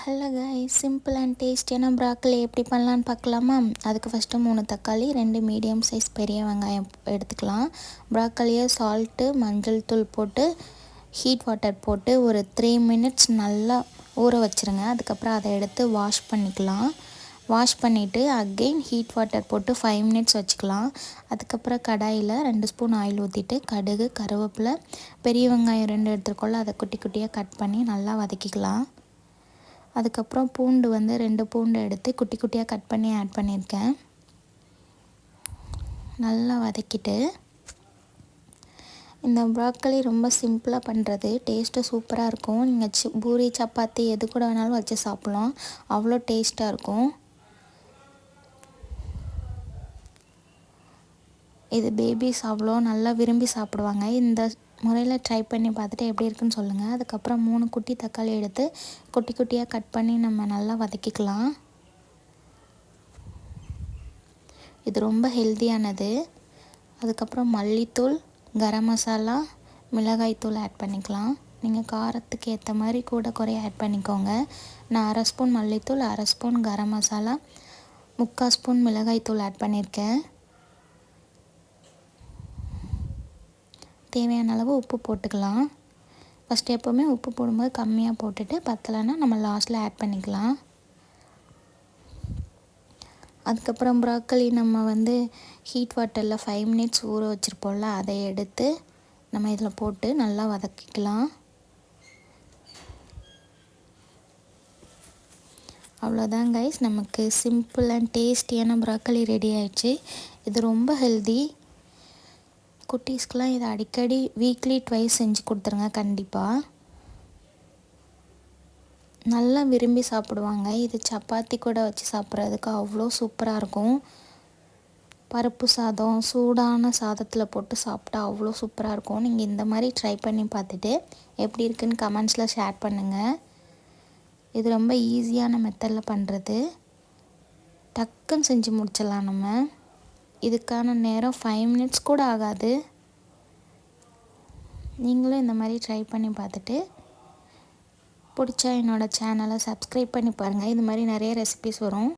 Hello guys, simple and டேஸ்டியான broccoli எப்படி பண்ணலான்னு பார்க்கலாமா? அதுக்கு ஃபஸ்ட்டு 3 தக்காளி, 2 மீடியம் சைஸ் பெரிய வெங்காயம் எடுத்துக்கலாம். ப்ராக்கலியை சால்ட்டு, மஞ்சள் தூள் போட்டு ஹீட் வாட்டர் போட்டு ஒரு 3 மினிட்ஸ் நல்லா ஊற வச்சுருங்க. அதுக்கப்புறம் அதை எடுத்து வாஷ் பண்ணிக்கலாம். வாஷ் பண்ணிவிட்டு அகெயின் ஹீட் வாட்டர் போட்டு 5 மினிட்ஸ் வச்சுக்கலாம். அதுக்கப்புறம் கடாயில் 2 ஸ்பூன் ஆயில் ஊற்றிட்டு கடுகு, கருவேப்பிலை, பெரிய வெங்காயம் 2 எடுத்துருக்கோம்ல, அதை குட்டி குட்டியாக கட் பண்ணி நல்லா வதக்கிக்கலாம். அதுக்கப்புறம் பூண்டு 2 பூண்டு எடுத்து குட்டி குட்டியாக கட் பண்ணி ஆட் பண்ணியிருக்கேன். நல்லா வதக்கிட்டு, இந்த ப்ராக்கலி ரொம்ப சிம்பிளாக பண்ணுறது, டேஸ்ட்டு சூப்பராக இருக்கும். நீங்கள் பூரி, சப்பாத்தி எது கூட வேணாலும் வச்சு சாப்பிட்லாம், அவ்வளோ டேஸ்ட்டாக இருக்கும். இது பேபிஸ் அவ்வளோ நல்லா விரும்பி சாப்பிடுவாங்க. இந்த முறையில் ட்ரை பண்ணி பார்த்துட்டு எப்படி இருக்குன்னு சொல்லுங்கள். அதுக்கப்புறம் 3 குட்டி தக்காளி எடுத்து குட்டி குட்டியாக கட் பண்ணி நம்ம நல்லா வதக்கிக்கலாம். இது ரொம்ப ஹெல்த்தியானது. அதுக்கப்புறம் மல்லித்தூள், கரம் மசாலா, மிளகாய்த்தூள் ஆட் பண்ணிக்கலாம். நீங்கள் காரத்துக்கு ஏற்ற மாதிரி கூட குறைய ஆட் பண்ணிக்கோங்க. நான் 1/2 ஸ்பூன் மல்லித்தூள், 1/2 ஸ்பூன் கரம் மசாலா, 3/4 ஸ்பூன் மிளகாய்த்தூள் ஆட் பண்ணியிருக்கேன். தேவையான அளவு உப்பு போட்டுக்கலாம். ஃபஸ்ட்டு எப்போவுமே உப்பு போடும்போது கம்மியாக போட்டுட்டு பத்தலைன்னா நம்ம லாஸ்ட்டில் ஆட் பண்ணிக்கலாம். அதுக்கப்புறம் ப்ராக்கலி நம்ம ஹீட் வாட்டரில் 5 மினிட்ஸ் ஊற வச்சுருப்போம்ல, அதை எடுத்து நம்ம இதில் போட்டு நல்லா வதக்கிக்கலாம். அவ்வளோதான் கைஸ், நமக்கு சிம்பிள் அண்ட் டேஸ்டியான ப்ராக்கலி ரெடி ஆயிடுச்சு. இது ரொம்ப ஹெல்தி. குட்டீஸ்க்கெலாம் இதை அடிக்கடி வீக்லி 2 செஞ்சு கொடுத்துருங்க. கண்டிப்பாக நல்லா விரும்பி சாப்பிடுவாங்க. இது சப்பாத்தி கூட வச்சு சாப்பிட்றதுக்கு அவ்வளோ சூப்பராக இருக்கும். பருப்பு சாதம், சூடான சாதத்தில் போட்டு சாப்பிட்டா அவ்வளோ சூப்பராக இருக்கும். நீங்கள் இந்த மாதிரி ட்ரை பண்ணி பார்த்துட்டு எப்படி இருக்குன்னு கமெண்ட்ஸில் ஷேர் பண்ணுங்கள். இது ரொம்ப ஈஸியான மெத்தடில் பண்ணுறது, டக்குன்னு செஞ்சு முடிச்சிடலாம். நம்ம இதுக்கான நேரம் 5 மினிட்ஸ் கூட ஆகாது. நீங்களும் இந்த மாதிரி ட்ரை பண்ணி பார்த்துட்டு பிடிச்சா என்னோடய சேனலை சப்ஸ்கிரைப் பண்ணி பாருங்கள். இது மாதிரி நிறைய ரெசிபிஸ் வரும்.